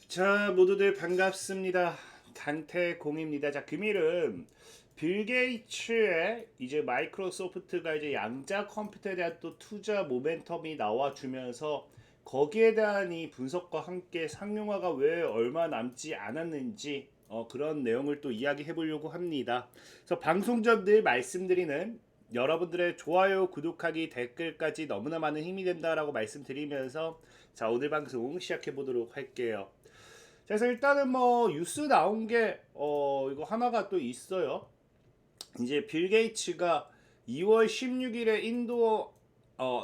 자, 모두들 반갑습니다. 단태공입니다. 자, 금일은 빌 게이츠의 이제 마이크로소프트가 이제 양자 컴퓨터에 대한 또 투자 모멘텀이 나와주면서 거기에 대한 이 분석과 함께 상용화가 왜 얼마 남지 않았는지 그런 내용을 또 이야기해 보려고 합니다. 그래서 방송 전 늘 말씀드리는 여러분들의 좋아요, 구독하기, 댓글까지 너무나 많은 힘이 된다라고 말씀드리면서 자, 오늘 방송 시작해 보도록 할게요. 그래서 일단은 뭐 뉴스 나온 게 이거 하나가 또 있어요. 이제 빌 게이츠가 2월 16일에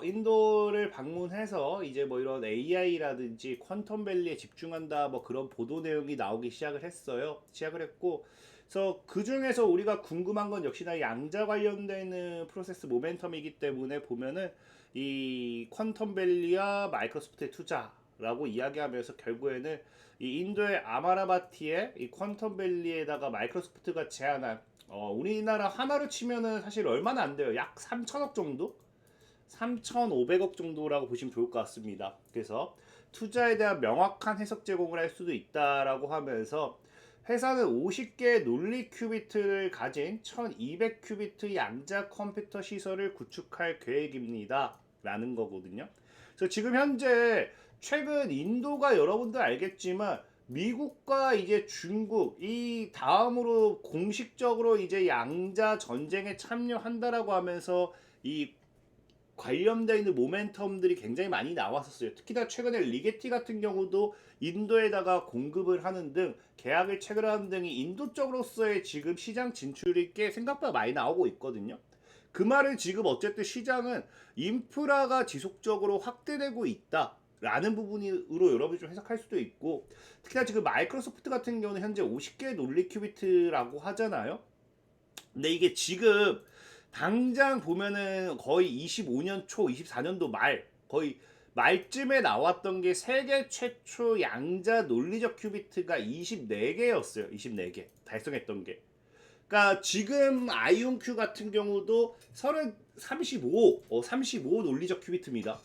인도를 방문해서 이제 뭐 이런 AI라든지 퀀텀 밸리에 집중한다 뭐 그런 보도 내용이 나오기 시작을 했어요. 시작을 했고 그래서 그 중에서 우리가 궁금한 건 역시나 양자 관련되는 프로세스 모멘텀이기 때문에 보면은 이 퀀텀 밸리와 마이크로소프트의 투자라고 이야기하면서 결국에는 이 인도의 아마라바티의 이 퀀텀 밸리에다가 마이크로소프트가 제안한 우리나라 하나로 치면은 사실 얼마나 안 돼요. 약 3천억 정도? 3,500억 정도라고 보시면 좋을 것 같습니다. 그래서 투자에 대한 명확한 해석 제공을 할 수도 있다라고 하면서 회사는 50개의 논리 큐비트를 가진 1200 큐비트 양자 컴퓨터 시설을 구축할 계획입니다. 라는 거거든요. 그래서 지금 현재 최근 인도가 여러분들 알겠지만 미국과 이제 중국 이 다음으로 공식적으로 이제 양자 전쟁에 참여한다라고 하면서 이 관련되어 있는 모멘텀들이 굉장히 많이 나왔었어요. 특히나 최근에 리게티 같은 경우도 인도에다가 공급을 하는 등 계약을 체결하는 등이 인도 쪽으로서의 지금 시장 진출이 꽤 생각보다 많이 나오고 있거든요. 그 말은 지금 어쨌든 시장은 인프라가 지속적으로 확대되고 있다. 라는 부분으로 여러분이 좀 해석할 수도 있고 특히나 지금 마이크로소프트 같은 경우는 현재 50개의 논리 큐비트라고 하잖아요. 근데 이게 지금 당장 보면은 거의 25년 초, 24년도 말, 거의 말쯤에 나왔던 게 세계 최초 양자 논리적 큐비트가 24개였어요. 24개 달성했던 게. 그러니까 지금 아이온큐 같은 경우도 35 논리적 큐비트입니다.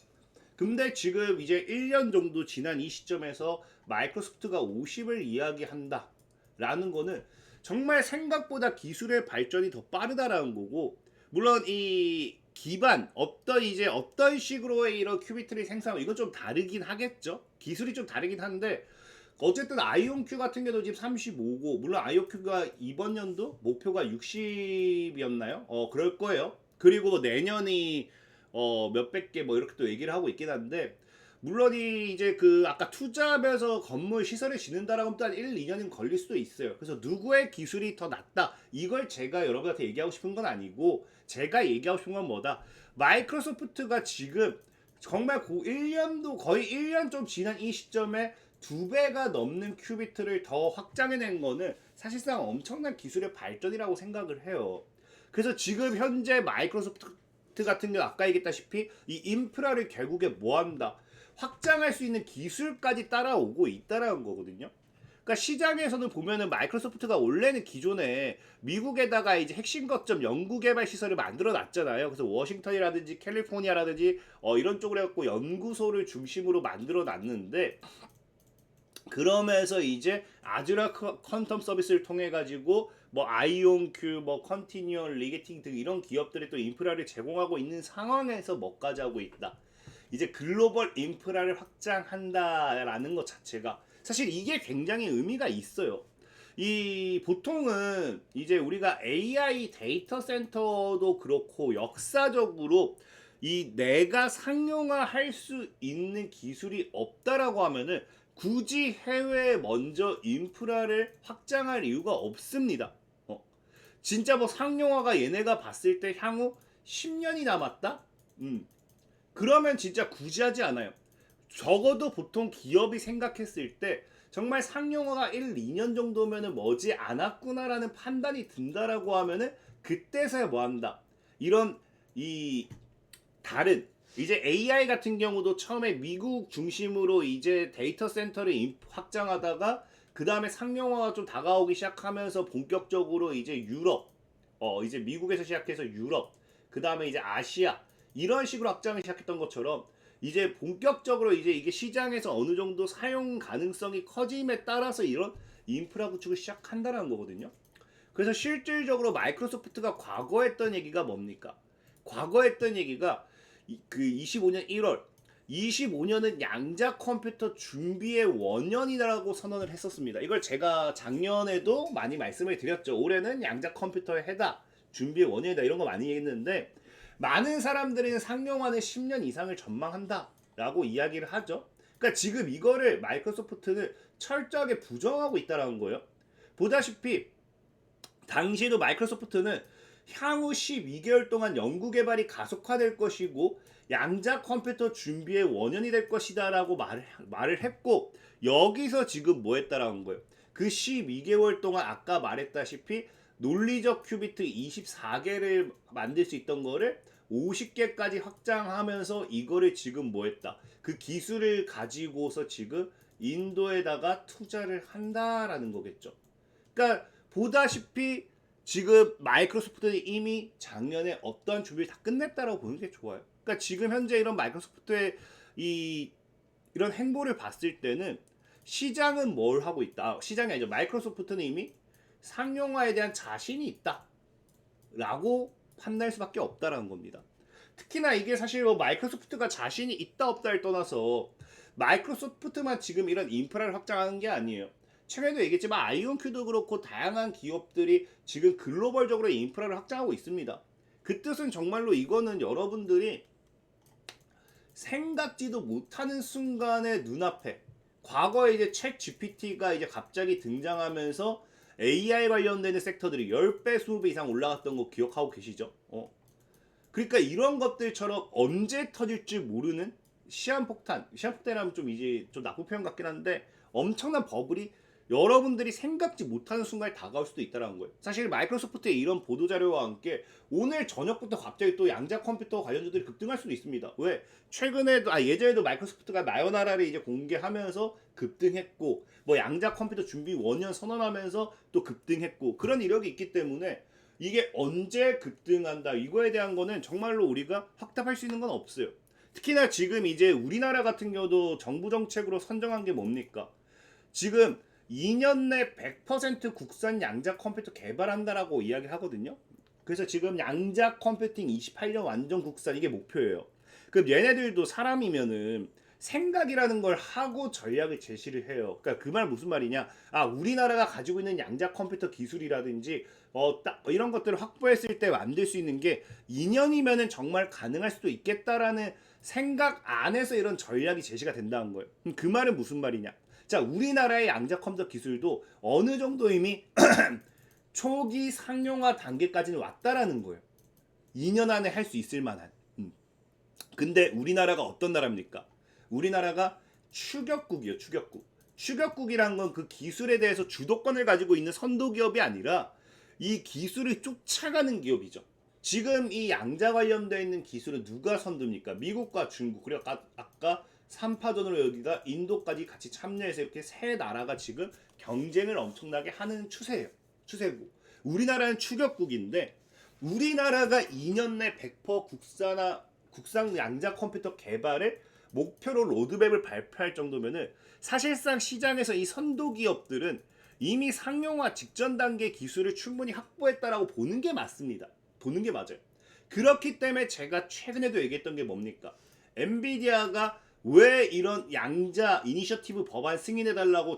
근데 지금 이제 1년 정도 지난 이 시점에서 마이크로소프트가 50을 이야기한다. 라는 거는 정말 생각보다 기술의 발전이 더 빠르다라는 거고, 물론 이 기반, 어떤 식으로의 이런 큐비트를 생성하고, 이건 좀 다르긴 하겠죠? 기술이 좀 다르긴 한데, 어쨌든 아이온큐 같은 경우도 지금 35고, 물론 아이온큐가 이번 연도 목표가 60이었나요? 그럴 거예요. 그리고 내년이 몇백 개 뭐 이렇게 또 얘기를 하고 있긴 한데 물론 이제 그 아까 투자하면서 건물 시설을 짓는다라고 하면 또 한 1, 2년은 걸릴 수도 있어요. 그래서 누구의 기술이 더 낫다 이걸 제가 여러분한테 얘기하고 싶은 건 아니고 제가 얘기하고 싶은 건 뭐다. 마이크로소프트가 지금 정말 1년도 거의 1년 좀 지난 이 시점에 2배가 넘는 큐비트를 더 확장해낸 거는 사실상 엄청난 기술의 발전이라고 생각을 해요. 그래서 지금 현재 마이크로소프트 같은 경우 아까 얘기했다시피 이 인프라를 결국에 뭐한다 확장할 수 있는 기술까지 따라오고 있다라는 거거든요. 그러니까 시장에서는 보면은 마이크로소프트가 원래는 기존에 미국에다가 이제 핵심 거점 연구개발 시설을 만들어 놨잖아요. 그래서 워싱턴이라든지 캘리포니아라든지 이런 쪽으로 해갖고 연구소를 중심으로 만들어 놨는데 그러면서 이제 아즈라 퀀텀 서비스를 통해 가지고 뭐 아이온큐, 뭐 컨티뉴얼 리게팅 등 이런 기업들이 또 인프라를 제공하고 있는 상황에서 뭐까지 하고 있다. 이제 글로벌 인프라를 확장한다라는 것 자체가 사실 이게 굉장히 의미가 있어요. 이 보통은 이제 우리가 AI 데이터 센터도 그렇고 역사적으로 이 내가 상용화할 수 있는 기술이 없다라고 하면은 굳이 해외에 먼저 인프라를 확장할 이유가 없습니다. 진짜 뭐 상용화가 얘네가 봤을 때 향후 10년이 남았다? 그러면 진짜 굳이 하지 않아요. 적어도 보통 기업이 생각했을 때 정말 상용화가 1, 2년 정도면은 머지 않았구나라는 판단이 든다라고 하면은 그때서야 뭐 한다. 이런 이 다른 이제 AI 같은 경우도 처음에 미국 중심으로 이제 데이터 센터를 확장하다가 그 다음에 상용화가 좀 다가오기 시작하면서 본격적으로 이제 유럽, 이제 미국에서 시작해서 유럽, 그 다음에 이제 아시아 이런 식으로 확장을 시작했던 것처럼 이제 본격적으로 이제 이게 시장에서 어느 정도 사용 가능성이 커짐에 따라서 이런 인프라 구축을 시작한다는 거거든요. 그래서 실질적으로 마이크로소프트가 과거 했던 얘기가 뭡니까? 과거 했던 얘기가 그 25년 1월 25년은 양자 컴퓨터 준비의 원년이라고 선언을 했었습니다. 이걸 제가 작년에도 많이 말씀을 드렸죠. 올해는 양자 컴퓨터의 해다, 준비의 원년이다 이런 거 많이 했는데 많은 사람들은 상용화는 10년 이상을 전망한다 라고 이야기를 하죠. 그러니까 지금 이거를 마이크로소프트는 철저하게 부정하고 있다는 거예요. 보다시피 당시에도 마이크로소프트는 향후 12개월 동안 연구개발이 가속화될 것이고 양자 컴퓨터 준비의 원년이 될 것이다 라고 말을 했고 여기서 지금 뭐 했다라는 거예요. 그 12개월 동안 아까 말했다시피 논리적 큐비트 24개를 만들 수 있던 거를 50개까지 확장하면서 이거를 지금 뭐 했다. 그 기술을 가지고서 지금 인도에다가 투자를 한다라는 거겠죠. 그러니까 보다시피 지금 마이크로소프트는 이미 작년에 어떠한 준비를 다 끝냈다라고 보는 게 좋아요. 그러니까 지금 현재 이런 마이크로소프트의 이런 행보를 봤을 때는 시장은 뭘 하고 있다. 시장이 아니죠. 마이크로소프트는 이미 상용화에 대한 자신이 있다라고 판단할 수밖에 없다라는 겁니다. 특히나 이게 사실 뭐 마이크로소프트가 자신이 있다 없다를 떠나서 마이크로소프트만 지금 이런 인프라를 확장하는 게 아니에요. 최근에도 얘기했지만 아이온큐도 그렇고 다양한 기업들이 지금 글로벌적으로 인프라를 확장하고 있습니다. 그 뜻은 정말로 이거는 여러분들이 생각지도 못하는 순간에 눈앞에 과거에 이제 챗 GPT가 이제 갑자기 등장하면서 AI 관련되는 섹터들이 10배, 20배 이상 올라갔던 거 기억하고 계시죠? 그러니까 이런 것들처럼 언제 터질지 모르는 시한폭탄이라면 좀 이제 좀 나쁜 표현 같긴 한데 엄청난 버블이 여러분들이 생각지 못하는 순간에 다가올 수도 있다는 거예요. 사실 마이크로소프트의 이런 보도자료와 함께 오늘 저녁부터 갑자기 또 양자 컴퓨터 관련주들이 급등할 수도 있습니다. 왜? 예전에도 마이크로소프트가 나요나라를 이제 공개하면서 급등했고 뭐 양자 컴퓨터 준비 원년 선언하면서 또 급등했고 그런 이력이 있기 때문에 이게 언제 급등한다 이거에 대한 거는 정말로 우리가 확답할 수 있는 건 없어요. 특히나 지금 이제 우리나라 같은 경우도 정부 정책으로 선정한 게 뭡니까? 지금 2년 내 100% 국산 양자 컴퓨터 개발한다라고 이야기를 하거든요. 그래서 지금 양자 컴퓨팅 28년 완전 국산 이게 목표예요. 그럼 얘네들도 사람이면은 생각이라는 걸 하고 전략을 제시를 해요. 그러니까 그 말 무슨 말이냐? 우리나라가 가지고 있는 양자 컴퓨터 기술이라든지 딱 이런 것들을 확보했을 때 만들 수 있는 게 2년이면은 정말 가능할 수도 있겠다라는 생각 안에서 이런 전략이 제시가 된다는 거예요. 그 말은 무슨 말이냐? 자, 우리나라의 양자 컴퓨터 기술도 어느 정도 이미 초기 상용화 단계까지는 왔다라는 거예요. 2년 안에 할 수 있을 만한. 근데 우리나라가 어떤 나라입니까? 우리나라가 추격국이에요. 추격국. 추격국이란 건 그 기술에 대해서 주도권을 가지고 있는 선도 기업이 아니라 이 기술을 쫓아가는 기업이죠. 지금 이 양자 관련되어 있는 기술은 누가 선두입니까? 미국과 중국 그리고 아까 3파전으로 여기가 인도까지 같이 참여해서 이렇게 세 나라가 지금 경쟁을 엄청나게 하는 추세고 우리나라는 추격국인데 우리나라가 2년 내 100% 국산 양자 컴퓨터 개발을 목표로 로드맵을 발표할 정도면은 사실상 시장에서 이 선도 기업들은 이미 상용화 직전 단계 기술을 충분히 확보했다라고 보는 게 맞습니다. 보는 게 맞아요. 그렇기 때문에 제가 최근에도 얘기했던 게 뭡니까? 엔비디아가 왜 이런 양자 이니셔티브 법안 승인해달라고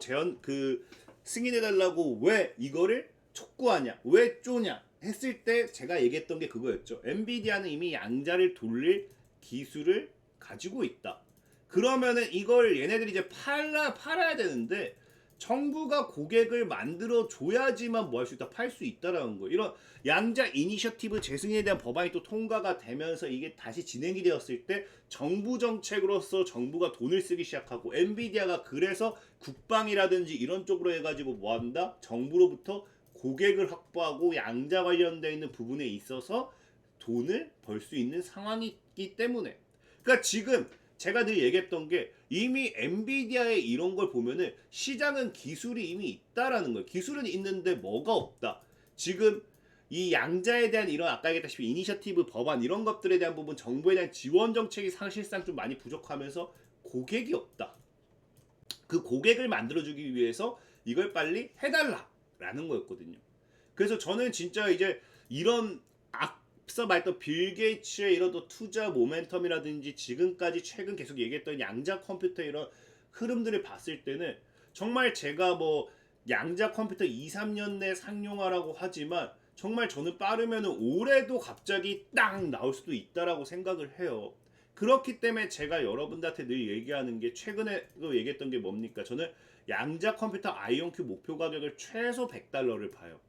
승인해달라고 왜 이거를 촉구하냐 왜 쪼냐 했을 때 제가 얘기했던 게 그거였죠. 엔비디아는 이미 양자를 돌릴 기술을 가지고 있다. 그러면은 이걸 얘네들이 이제 팔아야 되는데 정부가 고객을 만들어 줘야지만 뭐 할 수 있다, 팔 수 있다라는 거예요. 이런 양자 이니셔티브 재승인에 대한 법안이 또 통과가 되면서 이게 다시 진행이 되었을 때 정부 정책으로서 정부가 돈을 쓰기 시작하고 엔비디아가 그래서 국방이라든지 이런 쪽으로 해가지고 뭐 한다? 정부로부터 고객을 확보하고 양자 관련되어 있는 부분에 있어서 돈을 벌 수 있는 상황이기 때문에 그러니까 지금 제가 늘 얘기했던 게 이미 엔비디아의 이런 걸 보면은 시장은 기술이 이미 있다라는 거예요. 기술은 있는데 뭐가 없다. 지금 이 양자에 대한 이런 아까 얘기했다시피 이니셔티브 법안 이런 것들에 대한 부분 정부에 대한 지원 정책이 사실상 좀 많이 부족하면서 고객이 없다. 그 고객을 만들어주기 위해서 이걸 빨리 해달라라는 거였거든요. 그래서 저는 진짜 이제 이런 앞서 말했던 빌 게이츠의 이런 또 투자 모멘텀이라든지 지금까지 최근 계속 얘기했던 양자 컴퓨터 이런 흐름들을 봤을 때는 정말 제가 뭐 양자 컴퓨터 2, 3년 내 상용화라고 하지만 정말 저는 빠르면 올해도 갑자기 딱 나올 수도 있다라고 생각을 해요. 그렇기 때문에 제가 여러분들한테 늘 얘기하는 게 최근에도 얘기했던 게 뭡니까? 저는 양자 컴퓨터 아이온큐 목표 가격을 최소 $100를 봐요.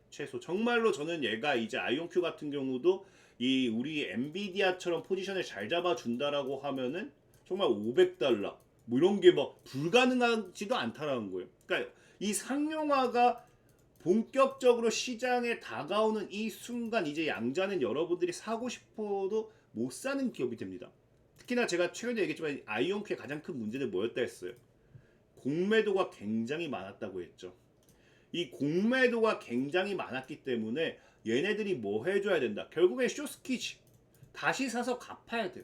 최소. 정말로 저는 얘가 이제 아이온큐 같은 경우도 이 우리 엔비디아처럼 포지션을 잘 잡아준다라고 하면은 정말 $500 뭐 이런 게 뭐 불가능하지도 않다라는 거예요. 그러니까 이 상용화가 본격적으로 시장에 다가오는 이 순간 이제 양자는 여러분들이 사고 싶어도 못 사는 기업이 됩니다. 특히나 제가 최근에 얘기했지만 아이온큐의 가장 큰 문제는 뭐였다 했어요. 공매도가 굉장히 많았다고 했죠. 이 공매도가 굉장히 많았기 때문에 얘네들이 뭐 해줘야 된다. 결국엔 쇼스키지. 다시 사서 갚아야 돼.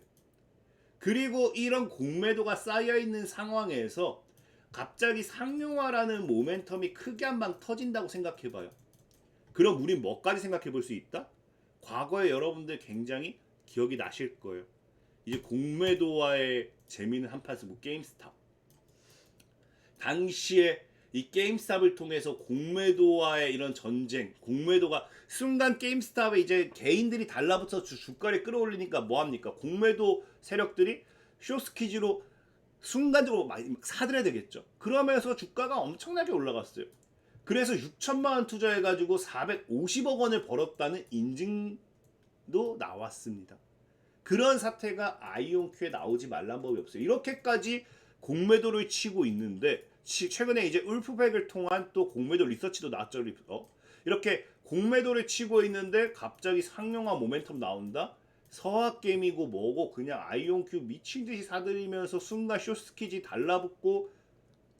그리고 이런 공매도가 쌓여있는 상황에서 갑자기 상용화라는 모멘텀이 크게 한 방 터진다고 생각해봐요. 그럼 우린 뭐까지 생각해볼 수 있다? 과거에 여러분들 굉장히 기억이 나실 거예요. 이제 공매도와의 재미는 한판에서 뭐 게임스탑. 당시에 이 게임스탑을 통해서 공매도와의 이런 전쟁, 공매도가 순간 게임스탑에 이제 개인들이 달라붙어서 주가를 끌어올리니까 뭐합니까? 공매도 세력들이 쇼스키즈로 순간적으로 많이 사들여야 되겠죠. 그러면서 주가가 엄청나게 올라갔어요. 그래서 6천만 원 투자해가지고 450억 원을 벌었다는 인증도 나왔습니다. 그런 사태가 아이온큐에 나오지 말란 법이 없어요. 이렇게까지 공매도를 치고 있는데 최근에 이제 울프백을 통한 또 공매도 리서치도 나왔죠. 이렇게 공매도를 치고 있는데 갑자기 상용화 모멘텀 나온다? 서학게임이고 뭐고 그냥 아이온큐 미친듯이 사들이면서 순간 쇼스키지 달라붙고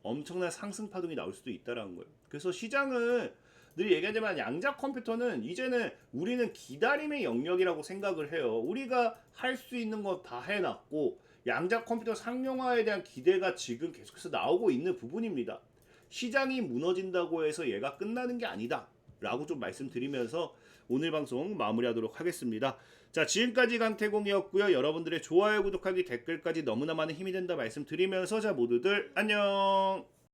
엄청난 상승 파동이 나올 수도 있다는 거예요. 그래서 시장은 늘 얘기하지만 양자 컴퓨터는 이제는 우리는 기다림의 영역이라고 생각을 해요. 우리가 할 수 있는 거 다 해놨고 양자 컴퓨터 상용화에 대한 기대가 지금 계속해서 나오고 있는 부분입니다. 시장이 무너진다고 해서 얘가 끝나는 게 아니다 라고 좀 말씀드리면서 오늘 방송 마무리하도록 하겠습니다. 자, 지금까지 강태공이었고요. 여러분들의 좋아요, 구독하기, 댓글까지 너무나 많은 힘이 된다 말씀드리면서 자 모두들 안녕.